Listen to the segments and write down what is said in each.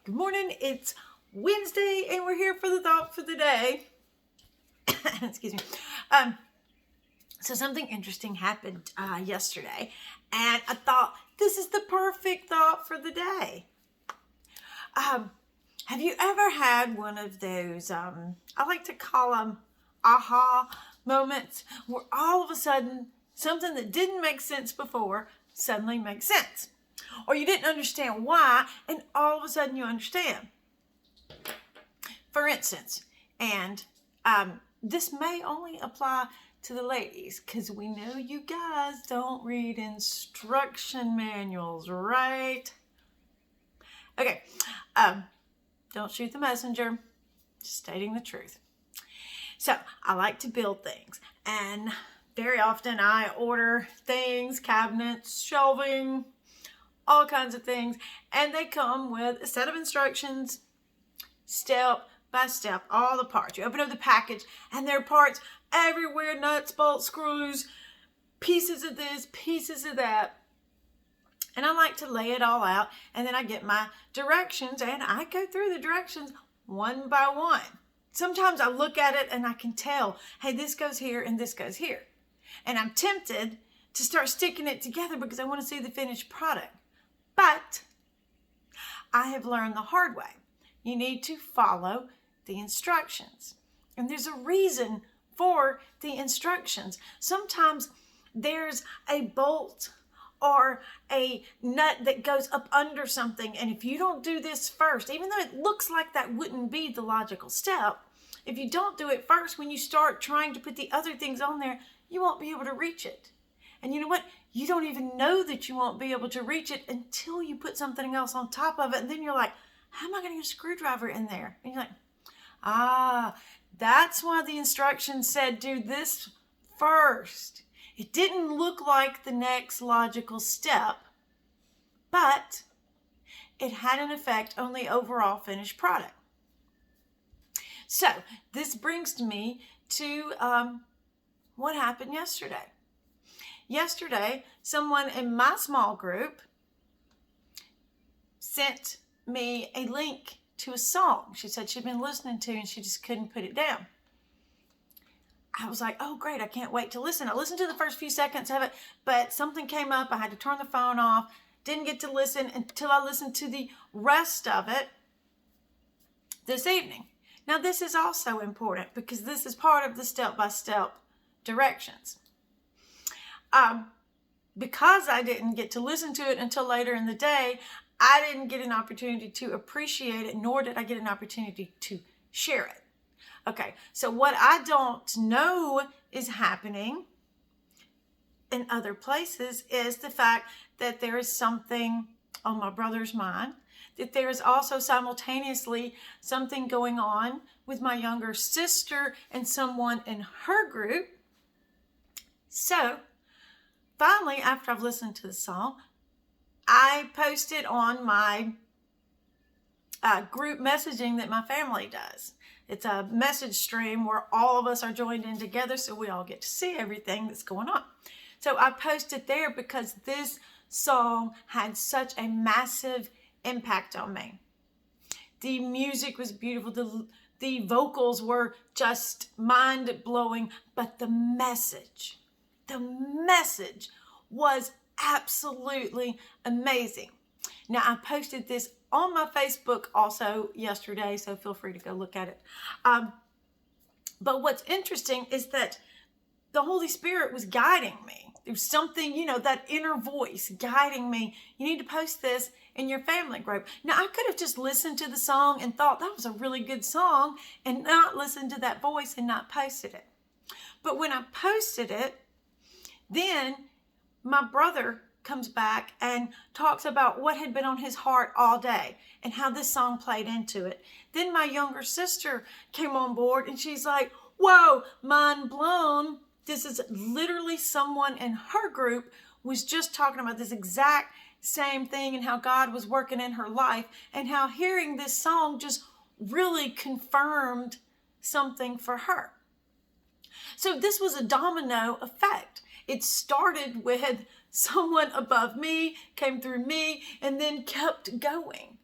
Good morning. It's Wednesday and we're here for the thought for the day. Excuse me. So something interesting happened yesterday and I thought this is the perfect thought for the day. Have you ever had one of those, I like to call them aha moments, where all of a sudden something that didn't make sense before suddenly makes sense? Or you didn't understand why, and all of a sudden you understand. For instance, and this may only apply to the ladies, because we know you guys don't read instruction manuals, right? Okay, don't shoot the messenger, just stating the truth. So I like to build things, and very often I order things, cabinets, shelving, all kinds of things, and they come with a set of instructions, step by step, all the parts. You open up the package and there are parts everywhere, nuts, bolts, screws, pieces of this, pieces of that. And I like to lay it all out, and then I get my directions and I go through the directions one by one. Sometimes I look at it and I can tell, hey, this goes here and this goes here. And I'm tempted to start sticking it together because I want to see the finished product. But I have learned the hard way. You need to follow the instructions. And there's a reason for the instructions. Sometimes there's a bolt or a nut that goes up under something. And if you don't do this first, even though it looks like that wouldn't be the logical step, if you don't do it first, when you start trying to put the other things on there, you won't be able to reach it. And you know what? You don't even know that you won't be able to reach it until you put something else on top of it. And then you're like, how am I going to get a screwdriver in there? And you're like, that's why the instructions said do this first. It didn't look like the next logical step, but it had an effect on the overall finished product. So this brings me to what happened yesterday. Yesterday, someone in my small group sent me a link to a song she said she'd been listening to and she just couldn't put it down. I was like, oh great, I can't wait to listen. I listened to the first few seconds of it, but something came up. I had to turn the phone off. Didn't get to listen until I listened to the rest of it this evening. Now this is also important because this is part of the step-by-step directions. Because I didn't get to listen to it until later in the day, I didn't get an opportunity to appreciate it, nor did I get an opportunity to share it. Okay, so what I don't know is happening in other places is the fact that there is something on my brother's mind, that there is also simultaneously something going on with my younger sister and someone in her group. So finally, after I've listened to the song, I posted on my group messaging that my family does. It's a message stream where all of us are joined in together so we all get to see everything that's going on. So I posted there because this song had such a massive impact on me. The music was beautiful. The vocals were just mind-blowing, but the message was absolutely amazing. Now, I posted this on my Facebook also yesterday, so feel free to go look at it. But what's interesting is that the Holy Spirit was guiding me. There's something, that inner voice guiding me. You need to post this in your family group. Now, I could have just listened to the song and thought that was a really good song and not listened to that voice and not posted it. But when I posted it, then my brother comes back and talks about what had been on his heart all day and how this song played into it. Then my younger sister came on board and she's like, whoa, mind blown. This is literally someone in her group was just talking about this exact same thing and how God was working in her life and how hearing this song just really confirmed something for her. So this was a domino effect. It started with someone above me, came through me, and then kept going.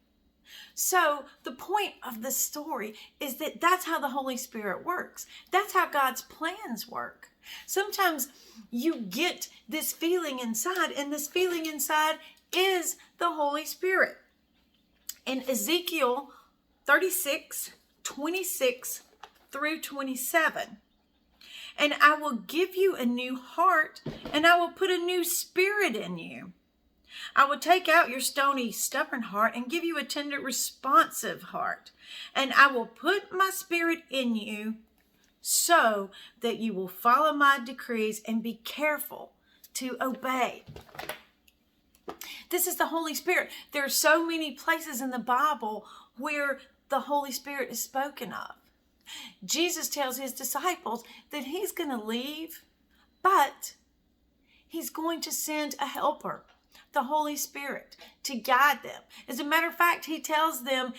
So the point of the story is that that's how the Holy Spirit works. That's how God's plans work. Sometimes you get this feeling inside, and this feeling inside is the Holy Spirit. In Ezekiel 36:26 through 27, and I will give you a new heart, and I will put a new spirit in you. I will take out your stony, stubborn heart and give you a tender, responsive heart. And I will put my spirit in you so that you will follow my decrees and be careful to obey. This is the Holy Spirit. There are so many places in the Bible where the Holy Spirit is spoken of. Jesus tells his disciples that he's going to leave, but he's going to send a helper, the Holy Spirit, to guide them. As a matter of fact, he tells them,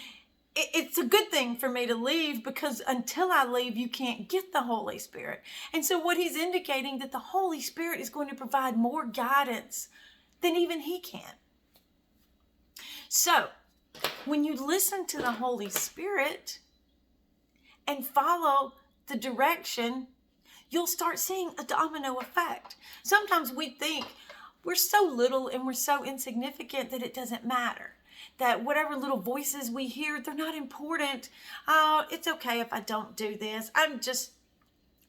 it's a good thing for me to leave, because until I leave, you can't get the Holy Spirit. And so what he's indicating, that the Holy Spirit is going to provide more guidance than even he can. So when you listen to the Holy Spirit and follow the direction, you'll start seeing a domino effect. Sometimes we think we're so little and we're so insignificant that it doesn't matter. That whatever little voices we hear, they're not important. Oh, it's okay if I don't do this. I'm just,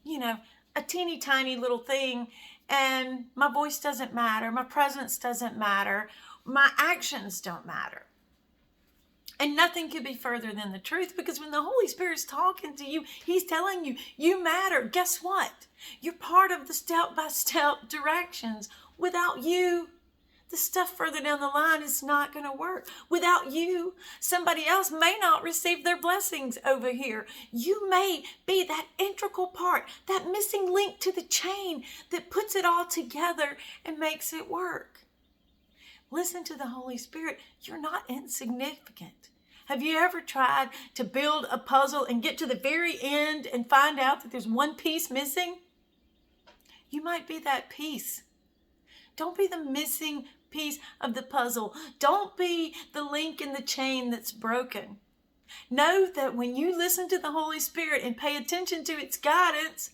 a teeny tiny little thing, and my voice doesn't matter. My presence doesn't matter. My actions don't matter. And nothing could be further than the truth, because when the Holy Spirit's talking to you, he's telling you, you matter. Guess what? You're part of the step-by-step directions. Without you, the stuff further down the line is not going to work. Without you, somebody else may not receive their blessings over here. You may be that integral part, that missing link to the chain that puts it all together and makes it work. Listen to the Holy Spirit. You're not insignificant. Have you ever tried to build a puzzle and get to the very end and find out that there's one piece missing? You might be that piece. Don't be the missing piece of the puzzle. Don't be the link in the chain that's broken. Know that when you listen to the Holy Spirit and pay attention to its guidance,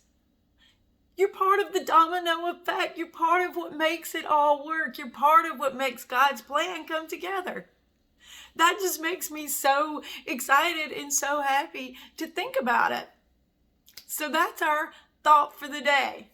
you're part of the domino effect. You're part of what makes it all work. You're part of what makes God's plan come together. That just makes me so excited and so happy to think about it. So that's our thought for the day.